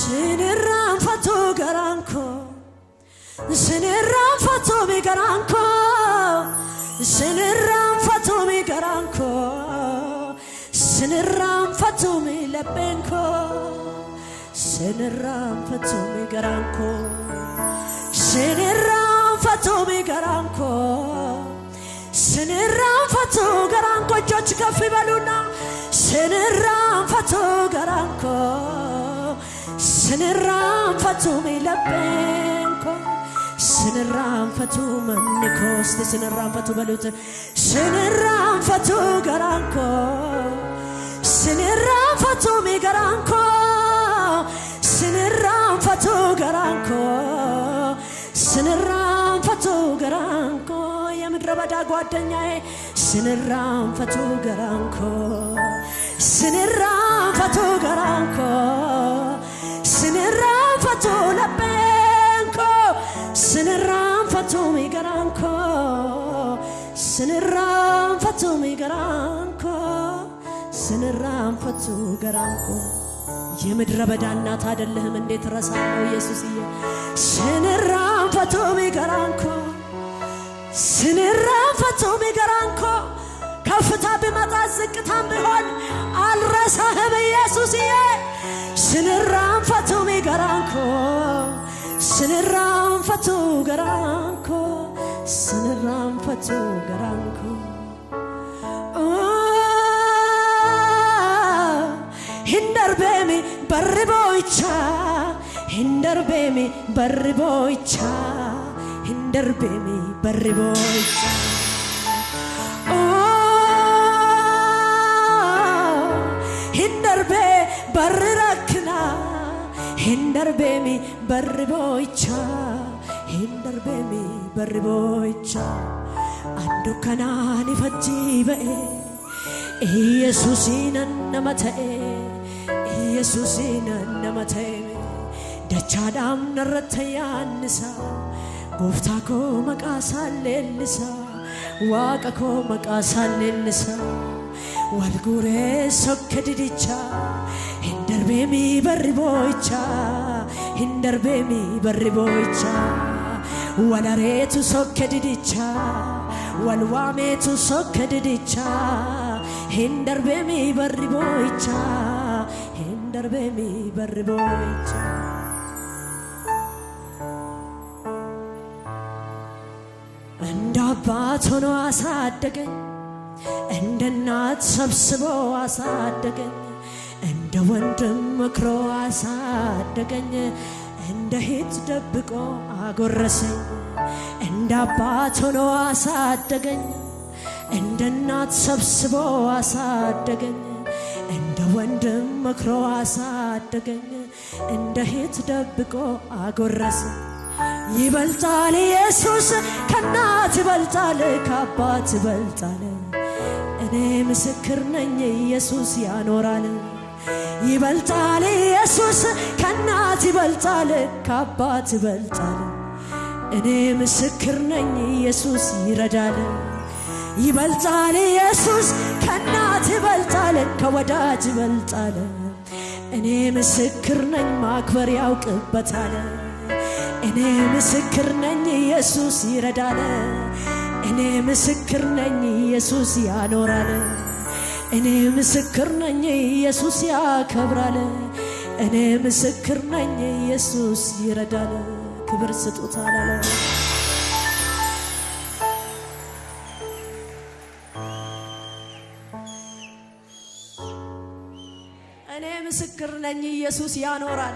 sinirranfatu garanko sinirranfatu mi garanko sinirranfatu mi garanko sinirranfatu mi lebenko sinirranfatu mi garanko sinirranfatu mi garanko sinirranfatu garanko ጆች ከፍ ይበሉና sinirranfatu garanko sinirranfatu mi lebenko sinirranfatu mannikos sinirranfatu balut sinirranfatu garanko sinirranfatu mi garanko sinirranfatu garanko sinirranfatu garanko የምድረበዳ ጓደኛዬ sinirranfatu garanko sinirranfatu garanko sinirranfatu lebenko sinirranfatu mi garanko sinirranfatu mi garanko sinirranfatu garanko የምድረበዳ እናት አይደለህም እንዴት ረሳለው ኢየሱስዬ sinirranfatu mi garanko sinirranfatu mi garanko ከፍታ ቢመጣ ዝቅታም ቢሆን አልረሳህም ኢየሱስዬ sinirranfatu mi garanko sinirranfatu garanko sinirranfatu garanko hindarbemi barriboicha hindarbemi barriboicha hindarbemi barriboicha hindarbe barrakna hindarbemi barriboicha hindarbemi barriboicha andu kanani fajibe ኢየሱስን ነመተኤ ኢየሱስን ነመተኤ ደቻዳም ነረተያንሳ ጎፍታኮ መቃሳለልሳ ዋቀኮ መቃሳለልሳ ወልጉሬ ሶከድዲቻ hindarbeemi barriboicha hindarbeemi barriboicha walareetu sokkedidicha walwaameetu sokkedidicha hindarbeemi barriboicha hindarbeemi barriboicha እንዳባት ሆኖ አሳደገኝ እንደ እናት ሰብስቦ አሳደገኝ እንደ ወንድም መክሮ አሳደገኝ እንደ ሄት ደብቆ አጎረሰኝ እንደ አባት ሆኖ አሳደገኝ እንደ እናት ሰብስቦ አሳደገኝ እንደ ወንድም መክሮ አሳደገኝ እንደ ሄት ደብቆ አጎረሰኝ ይበልጣል ኢየሱስ ከናት ይበልጣል ከአባት ይበልጣል እኔ ምስክር ነኝ ኢየሱስ ያኖራል ይበልጣል ኢየሱስ ከናት ይበልጣል ከአባት ይበልጣል እኔ ምስክር ነኝ ኢየሱስ ይረዳል ይበልጣል ኢየሱስ ከናት ይበልጣል ከወዳጅ ይበልጣል እኔ ምስክር ነኝ ማክበር ያውቅበታል እኔ ምስክር ነኝ ኢየሱስ ይረዳል እኔ ምስክር ነኝ ኢየሱስ ያኖራል እኔ ምስክር ነኝ ኢየሱስ ያከብራል እኔ ምስክር ነኝ ኢየሱስ ይረዳል ክብር ስጡት አላለ እኔ ምስክር ነኝ ኢየሱስ ያኖራል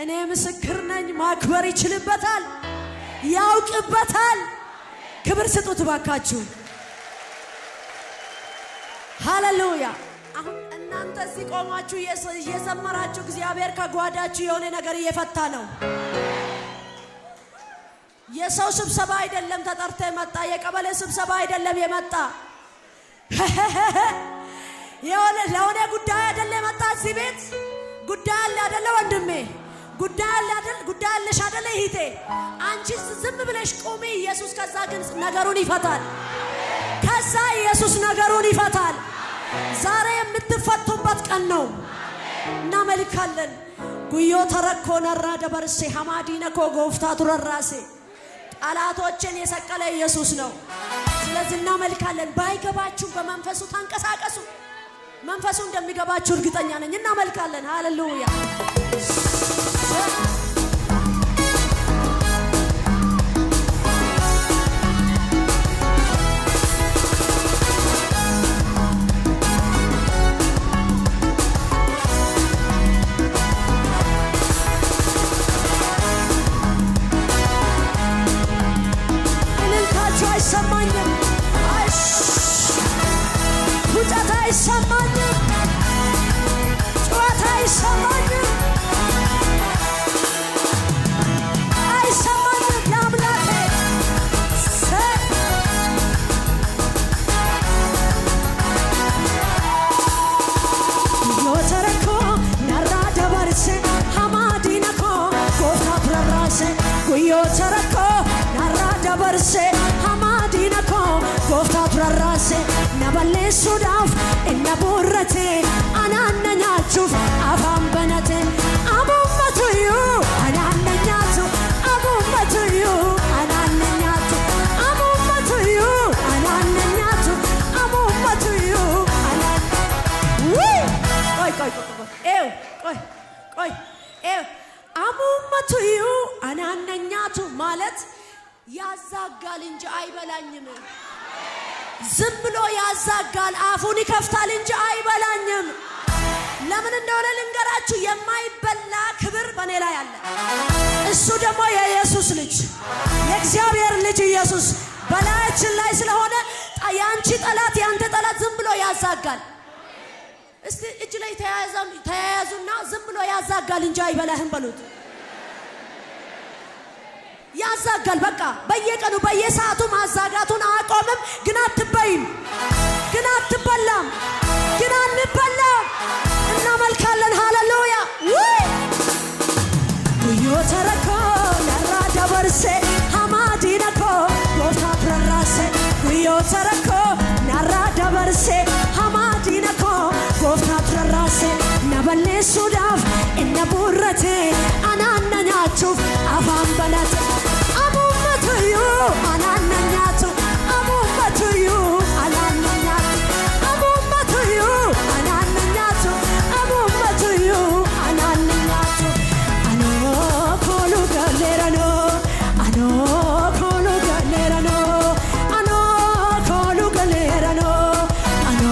እኔ ምስክር ነኝ ማክበር ይችልበታል ያውቅበታል ክብር ስጡት ባካችሁ ሃሌሉያ አሁን እናንተ እዚህ ቆማችሁ እየዘመራችሁ እግዚአብሔር ከጓዳችሁ የሆነ ነገር እየፈታ ነው የሰው ስብሰባ አይደለም ተጠርተ መጣ የቀበሌ ስብሰባ አይደለም የመጣ የሆነ ለሆነ ጉዳይ አይደለም መጣ እዚህ ቤት ጉዳይ አለ አይደለ ወንድሜ ጉዳይ አለ አይደል ጉዳይ አለሽ አይደለ ይሄ አንቺ ዝም ብለሽ ቆሜ ኢየሱስ ከዛ ግን ነገሩን ይፈታል ከዛ ኢየሱስ ነገሩን ይፈታል ዛሬ የምትፈቱበት ቀን ነው እና መልካለን ጉዮ ተረኮነ ራደበርሴ ሐማዲነኮ ጎፍታ ቱረራሴ አላቶችን የሰቀለ ኢየሱስ ነው ስለዚህ እናመልካለን ባይገባችሁ በመንፈሱ ታንቀሳቀሱ መንፈሱ እንደሚገባችሁ እርግጠኛ ነኝ እናመልካለን ሃሌሉያ Nabale sudaf inna burrate anannanyachuf afam banate amummatu yu anannanyatu amummatu yu anannanyatu amummatu yu anannanyatu amummatu yu anan koy amummatu yu anannanyatu ማለት ያዛጋል እንጂ አይበላኝም ዝም ብሎ ያዛጋል አፉን ይከፍታል እንጂ አይበላኝም ለምን እንደሆነ ልንገራችሁ የማይበላ ክብር በኔ ላይ አለ እሱ ደግሞ የኢየሱስ ልጅ የእግዚአብሔር ልጅ ኢየሱስ በላያችን ላይ ስለሆነ ያንቺ ጠላት ያንተ ጠላት ዝም ብሎ ያዛጋል እስቲ እጅ ላይ ተያያዙና ዝም ብሎ ያዛጋል እንጂ አይበላህም በሉት ያዛጋል በቃ በየቀኑ በየሰዓቱ ማዛጋቱን አቆምም ግን አትበይም ግን አትበላም ግን አንበላም እናመልካለን ሃሌሉያ ጉዮ ተረኮ ናራዳበርሴ ሐማዲነኮ ጎፍታ ቱረራሴ ጉዮ ተረኮ ናራዳበርሴ ሐማዲነኮ ጎፍታ ቱረራሴ ነበሌ ሱዳፍ እነ ቡረቴ አናነኛቹፍ አፋን በላቴ አሙመቱ ዩ አናነኛቱ አሙመቱ ዩ አናነኛቱ አሙመቱ ዩ አናነኛቱ አሙመቱ ዩ አናነኛቱ አኖ ኮሉ ገሌረኖ አኖ ኮሉ ገሌረኖ አኖ ኮሉ ገሌረኖ አኖ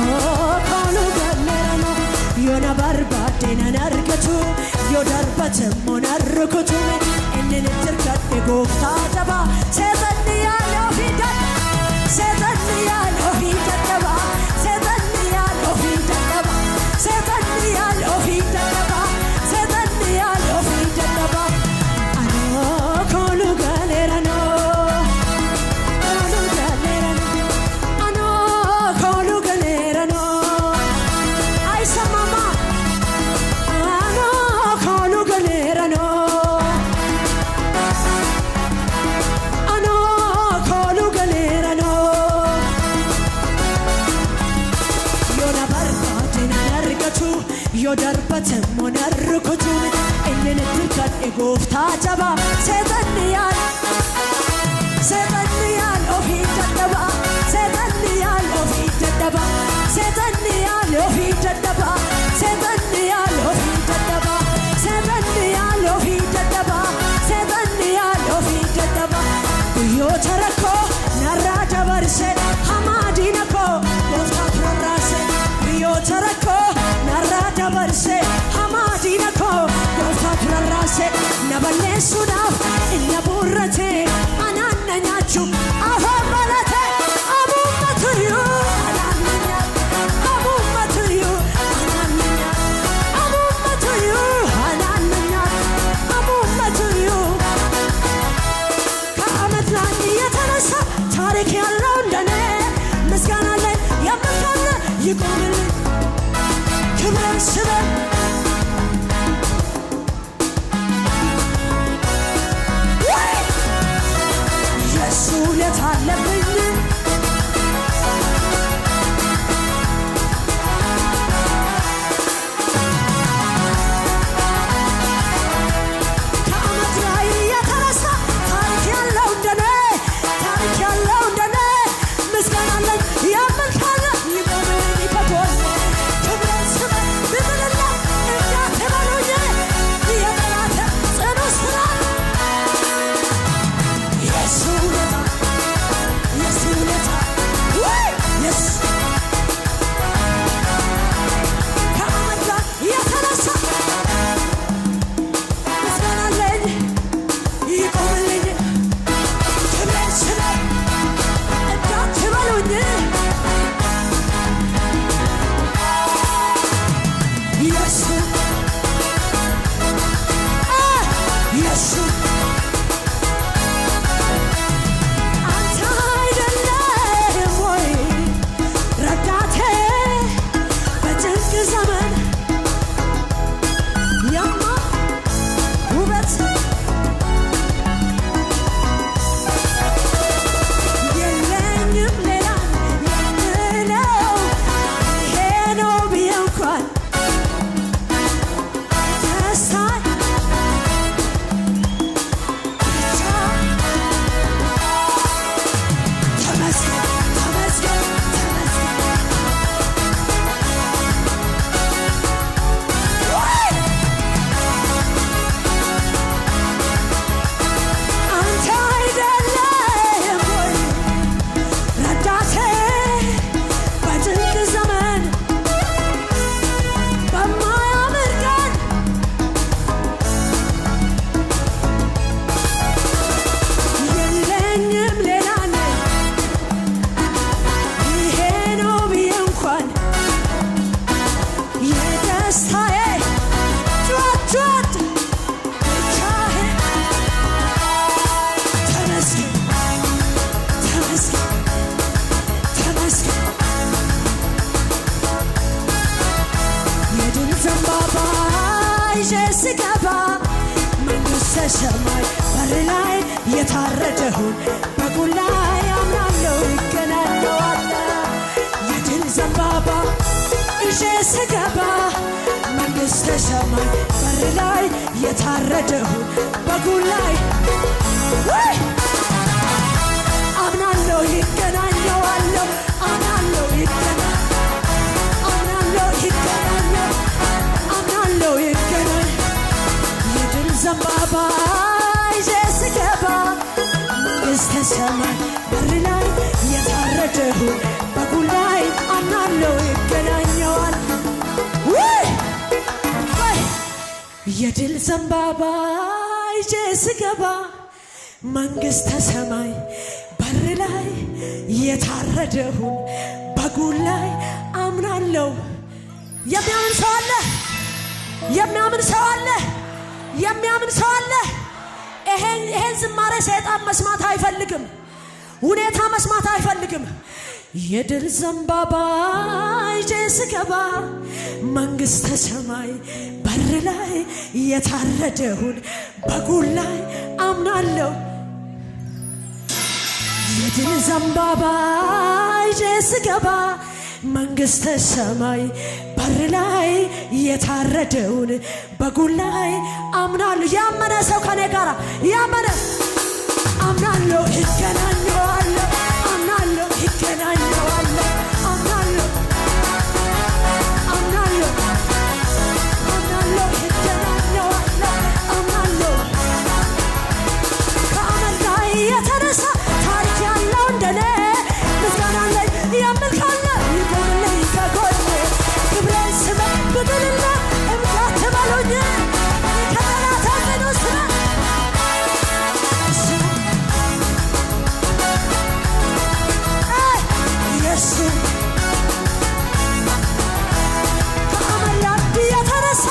ኮሉ ገሌረኖ ዮና ባርባዴና ነርገቱ ዮዳርበት ሞናርኩቱ እንን ትርከት ጎፍታ ተባ ሰጠን ያለው ፊደል ሰጠን ያለው ፊደል ተባ ሰጠን ያለው ፊደል ተባ ሰጠን ያለው ፊደል ተባ ሰጠን ያለው ፊደል ተባ አኖ ኮሉ ገሌረኖ ኮሉ ገሌረኖ አኖ ኮሉ ገሌረኖ አይሰማማ ዮዳርበት ሞናርኩቱ እንን ትርከት ጎፍታ ተባ ሰጠን ያለው ፊደል ተባ ሰጠን ያለው ፊደል ተባ ሰጠን ያለው ፊደል ተባ ሰጠን ያለው ፊደል ተባ ሰጠን ያለው ፊደል ተባ ሰጠን ያለው ፊደል ተባ ጉዮ ተረኮ ናራዳበርሴ ሐማዲነኮ ጎፍታ ቱረራሴ ጉዮ ተረኮ ናራዳበርሴ ሐማዲነኮ ጎፍታ ቱረራሴ ነበሌ ሱዳፍ እነ ቡረቴ አናነኛችሁ አፋን በላቴ አሙመቱ ዩ አናነኛቱ አሙመቱ ዩ አናነኛቱ አሙመቱ ዩ አናነኛቱ አሙመቱ ዩ ከዓመት ላይ የተነሳ ታሪክ ያለው እንደኔ ምስጋና ላይ የምንፈል ይቆምልኝ ክብር ስበን የሱ ውለታ አለብኝ ስገባ መንግሥተ ሰማይ በር ላይ የታረደውን በጉን ላይ አምናለሁ ይገናኘዋለሁ የድል ዘንባባ ይዤ ስገባ መንግሥተ ሰማይ በር ላይ የታረደውን በጉን ላይ አምናለሁ ይገናኘዋለሁ አምናለሁ ይገናኝ የድል ዘንባባ ይዤ ስገባ መንግሥተ ሰማይ በር ላይ የታረደውን በጉን ላይ አምናለሁ ይገናኘዋል የድል ዘንባባ ይዤ ስገባ መንግሥተ ሰማይ በር ላይ የታረደውን በጉን ላይ አምናለሁ የሚያምን ሰው አለ የሚያምን ሰው አለ የሚያምን ሰው አለ ይሄን ዝማሬ ሰይጣን መስማት አይፈልግም ሁኔታ መስማት አይፈልግም የድል ዘንባባ ይዤ ስገባ መንግሥተ ሰማይ በር ላይ የታረደውን በጉን ላይ አምናለሁ የድል ዘንባባ ይዤ ስገባ መንግሥተ ሰማይ በር ላይ የታረደውን በጉን ላይ አምናለሁ ያመነ ሰው ከኔ ጋር ያመነ አምናለሁ ይገናኘዋለሁ አምናለሁ ይገናኘዋለሁ አምናለሁ ይገናኘዋለሁ አምናለሁ ከአመድ ላይ የተነሳ ታሪክ ያለው እንደኔ ምስጋና ላይ ያምል ካለ ይቆምልኝ ከጎኔ ክብሬን ስበክ ብጥልና እምታት በሉኝ ከጠላት አገዶ ስራ ኢየሱስ ከአመድ የተነሳ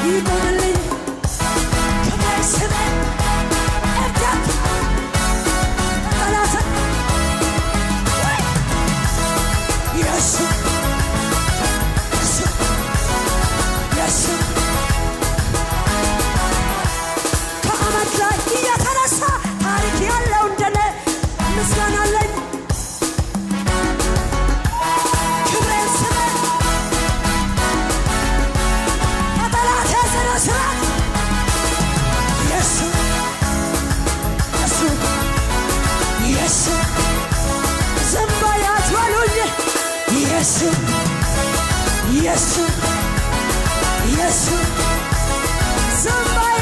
ይቆምልኝ ክብሬን ስበክ እምታት ጠላት ከአመድ ላይ የተነሳ ታሪክ ያለው እንደኔ ምስጋና አለኝ ክብሬን ስበክ ከጠላቴ ስነ ስርዓት ኢየሱስ ዝም በይ አትበሉኝ ኢየሱስ ዝም በይ